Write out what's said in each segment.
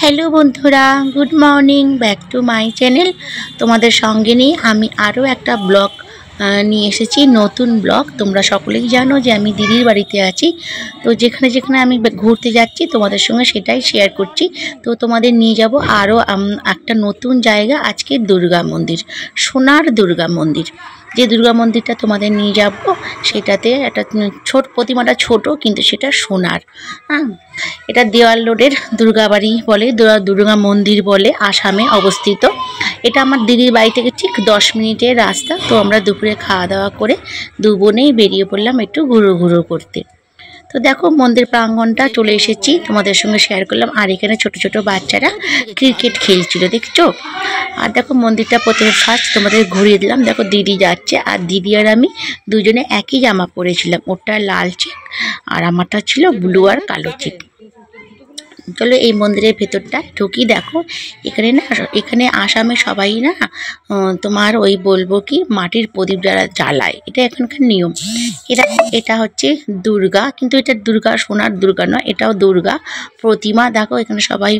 Hello বন্ধুরা, good morning, back to my channel. তোমাদের সঙ্গে নিয়ে আমি আরও একটা ব্লগ নিয়ে এসেছি, নতুন ব্লগ। তোমরা সকলেই জানো যে আমি দিদির বাড়িতে আছি। তো যেখানে যেখানে আমি ঘুরতে যাচ্ছি তোমাদের সঙ্গে সেটাই শেয়ার করছি। তো তোমাদের নিয়ে যাব আরও একটা নতুন জায়গা, আজকে দুর্গা মন্দির, সোনার দুর্গা মন্দির। যে দুর্গা মন্দিরটা তোমাদের নিয়ে যাব সেটাতে একটা ছোট প্রতিমাটা ছোট, কিন্তু সেটা সোনার। হ্যাঁ, এটা দেওয়াল রোডের দুর্গাবাড়ি বলে, দুর্গা মন্দির বলে, আসামে অবস্থিত। এটা আমার দিদির বাড়ি থেকে ঠিক 10 মিনিটের রাস্তা। তো আমরা দুপুরে খাওয়া দাওয়া করে দু বোনেই বেরিয়ে পড়লাম একটু ঘুরো করতে। তো দেখো মন্দির প্রাঙ্গণটা চলে এসেছি, তোমাদের সঙ্গে শেয়ার করলাম। আর এখানে ছোট ছোট বাচ্চারা ক্রিকেট খেলছিল, দেখছো। আর দেখো মন্দিরটা প্রথমে ফার্স্ট তোমাদের ঘুরিয়ে দিলাম। দেখো দিদি যাচ্ছে, আর দিদি আর আমি দুজনে একই জামা পরেছিলাম, ওটা লাল চেক আর আমারটা ছিল ব্লু আর কালো চেক। চলো এই মন্দিরের ভেতরটা ঢুকি। দেখো এখানে আসামে সবাই না তোমার ওই বলবো কি মাটির প্রদীপ যারা জ্বালায়, এটা এখানকার নিয়ম। এটা হচ্ছে দুর্গা, কিন্তু এটা দুর্গা সোনার দুর্গা নয়, এটাও দুর্গা প্রতিমা। দেখো এখানে সবাই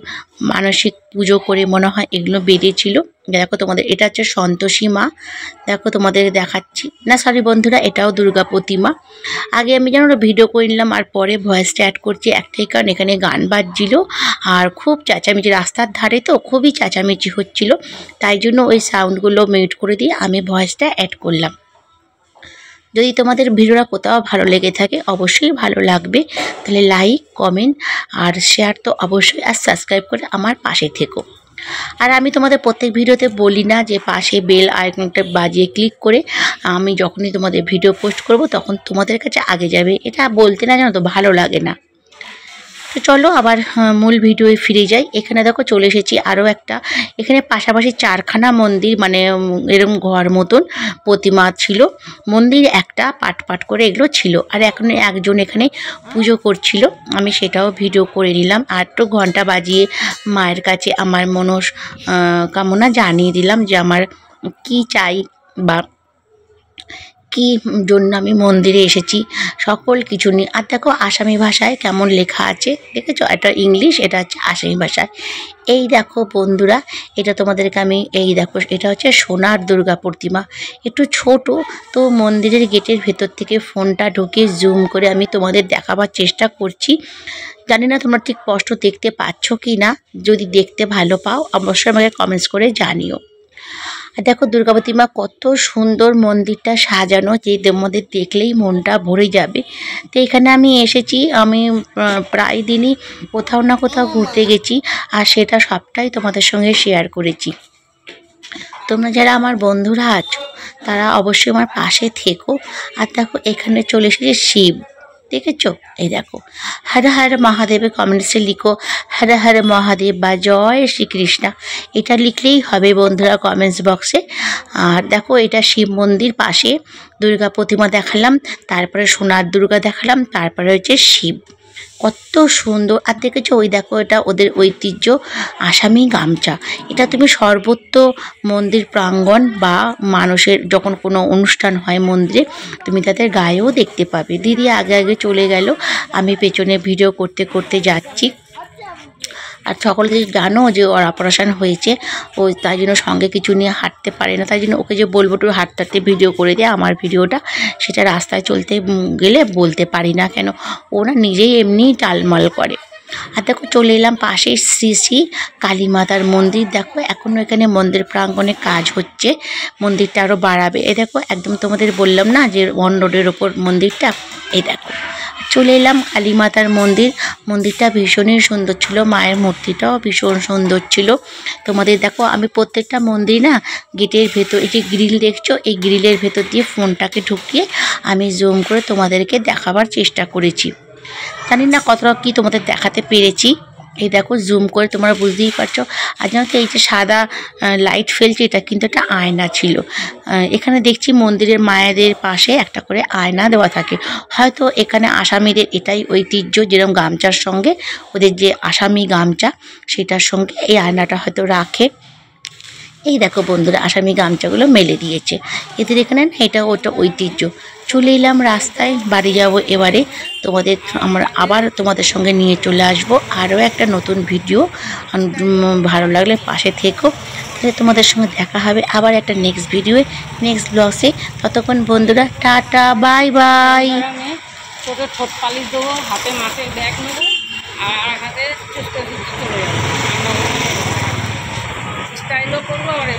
মানসিক পুজো করে মনে হয় এগুলো বেরিয়েছিল। দেখো তোমাদের এটা হচ্ছে সন্তোষী মা। দেখো তোমাদের দেখাচ্ছি না, সরি বন্ধুরা, এটাও দুর্গা প্রতিমা। আগে আমি যেন ভিডিও করে নিলাম আর পরে ভয়েসটা অ্যাড করছি, একটাই কারণ এখানে গান বাজছিল আর খুব চেঁচামেচি, রাস্তার ধারে তো খুবই চেঁচামেচি হচ্ছিল, তাই জন্য ওই সাউন্ডগুলো মিউট করে দিয়ে আমি ভয়েসটা অ্যাড করলাম। যদি তোমাদের ভিডিওটা কোথাও ভালো লেগে থাকে, অবশ্যই ভালো লাগবে, তাহলে লাইক, কমেন্ট আর শেয়ার তো অবশ্যই, আর সাবস্ক্রাইব করে আমার পাশে থেকো। আর আমি তোমাদের প্রত্যেক ভিডিওতে বলি না যে পাশে বেল আইকনটা বাজিয়ে ক্লিক করে আমি যখনই তোমাদের ভিডিও পোস্ট করব তখন তোমাদের কাছে আগে যাবে, এটা বলতে না জানো তো ভালো লাগে না। তো চলো আবার মূল ভিডিওয়ে ফিরে যাই। এখানে দেখো চলে এসেছি আরও একটা, এখানে পাশাপাশি 4খানা মন্দির, মানে এরকম ঘর মতন প্রতিমা ছিল। মন্দির একটা পাট করে এগুলো ছিল, আর এখন একজন এখানে পুজো করছিল, আমি সেটাও ভিডিও করে নিলাম। আর একটু ঘন্টা বাজিয়ে মায়ের কাছে আমার কামনা জানিয়ে দিলাম যে আমার কি চাই বা কি জন্য আমি মন্দিরে এসেছি, সকল কিছু নিয়ে। আর দেখো আসামি ভাষায় কেমন লেখা আছে, দেখেছো, এটা ইংলিশ, এটা হচ্ছে আসামি ভাষায়। এই দেখো বন্ধুরা, এটা তোমাদেরকে আমি দেখো, এটা হচ্ছে সোনার দুর্গা প্রতিমা, একটু ছোট। তো মন্দিরের গেটের ভেতর থেকে ফোনটা ঢুকিয়ে জুম করে আমি তোমাদের দেখাবার চেষ্টা করছি। জানি না তোমরা ঠিক স্পষ্ট দেখতে পাচ্ছ কি না, যদি দেখতে ভালো পাও অবশ্যই আমাকে কমেন্টস করে জানিও। আর দেখো দুর্গা প্রতিমা কত সুন্দর, মন্দিরটা সাজানো, যে তোমাদের দেখলেই মনটা ভরে যাবে। তো এখানে আমি এসেছি, আমি প্রায় দিনই কোথাও না কোথাও ঘুরতে গেছি, আর সেটা সবটাই তোমাদের সঙ্গে শেয়ার করেছি। তোমরা যারা আমার বন্ধুরা আছো তারা অবশ্যই আমার পাশে থেকো। আর দেখো এখানে চলে এসেছে শিব, দেখেছো, এই দেখো। হর হর মহাদেবে কমেন্টসে লিখো হর হর মহাদেব বা জয় শ্রীকৃষ্ণা, এটা লিখলেই হবে বন্ধুরা কমেন্টস বক্সে। আর দেখো এটা শিব মন্দির, পাশে দুর্গা প্রতিমা দেখালাম, তারপরে সোনার দুর্গা দেখালাম, তারপরে হচ্ছে শিব, কত সুন্দর। আর দেখেছো ওই দেখো, এটা ওদের ঐতিহ্য আসামি গামছা। এটা তুমি সর্বত্র মন্দির প্রাঙ্গণ বা মানুষের যখন কোনো অনুষ্ঠান হয় মন্দিরে, তুমি তাদের গায়েও দেখতে পাবে। দিদি আগে আগে চলে গেল, আমি পেছনে ভিডিও করতে করতে যাচ্ছি। আর সকলে জানো যে ওর অপারেশন হয়েছে, ও তাই জন্য সঙ্গে কিছু নিয়ে হাঁটতে পারে না, তাই জন্য ওকে যে বলবো একটু হাঁটতে হাঁটতে ভিডিও করে দেয় আমার ভিডিওটা, সেটা রাস্তায় চলতে গেলে বলতে পারি না, কেন ও না নিজেই এমনি টালমাল করে। আর দেখো চলে এলাম পাশে শ্রী শ্রী কালী মাতার মন্দির। দেখো এখনও এখানে মন্দির প্রাঙ্গণে কাজ হচ্ছে, মন্দিরটা আরও বাড়াবে। এই দেখো একদম তোমাদের বললাম না যে ওয়ান রোডের ওপর মন্দিরটা, এই দেখো চলে এলাম কালী মাতার মন্দির। মন্দিরটা ভীষণই সুন্দর ছিল, মায়ের মূর্তিটাও ভীষণ সুন্দর ছিল। তোমাদের দেখো আমি প্রত্যেকটা মন্দির না গেটের ভেতর, এই যে গ্রিল দেখছো, এই গ্রিলের ভেতর দিয়ে ফোনটাকে ঢুকিয়ে আমি জুম করে তোমাদেরকে দেখাবার চেষ্টা করেছি। জানি না কতটা কি তোমাদের দেখাতে পেরেছি। এই দেখো জুম করে তোমরা বুঝতেই পারছো। আর জানো তো এই যে সাদা লাইট ফেলছে, এটা কিন্তু একটা আয়না ছিল। এখানে দেখছি মন্দিরের মায়েদের পাশে একটা করে আয়না দেওয়া থাকে, হয়তো এখানে আসামিদের এটাই ঐতিহ্য, যেরকম গামছার সঙ্গে ওদের যে আসামি গামছা সেটার সঙ্গে এই আয়নাটা হয়তো রাখে। এই দেখো বন্ধুরা আসামি গামছাগুলো মেলে দিয়েছে এদের এখানে না, এটা ওটা ঐতিহ্য। চলে এলাম রাস্তায়, বাড়ি যাব এবারে। আমরা আবার তোমাদের সঙ্গে নিয়ে চলে আসব আরও একটা নতুন ভিডিও। ভালো লাগলে পাশে থেকো, তাহলে তোমাদের সঙ্গে দেখা হবে আবার একটা নেক্সট ভিডিও, নেক্সট ব্লগে। ততক্ষণ বন্ধুরা টাটা, বাই বাই। ছোটো ঠোঁট পালিশ দেবো, হাতে মাছের ব্যাগ নেবো, আর হাতে চেষ্টা দিতে চলে যাবো, স্টাইলও করবো আর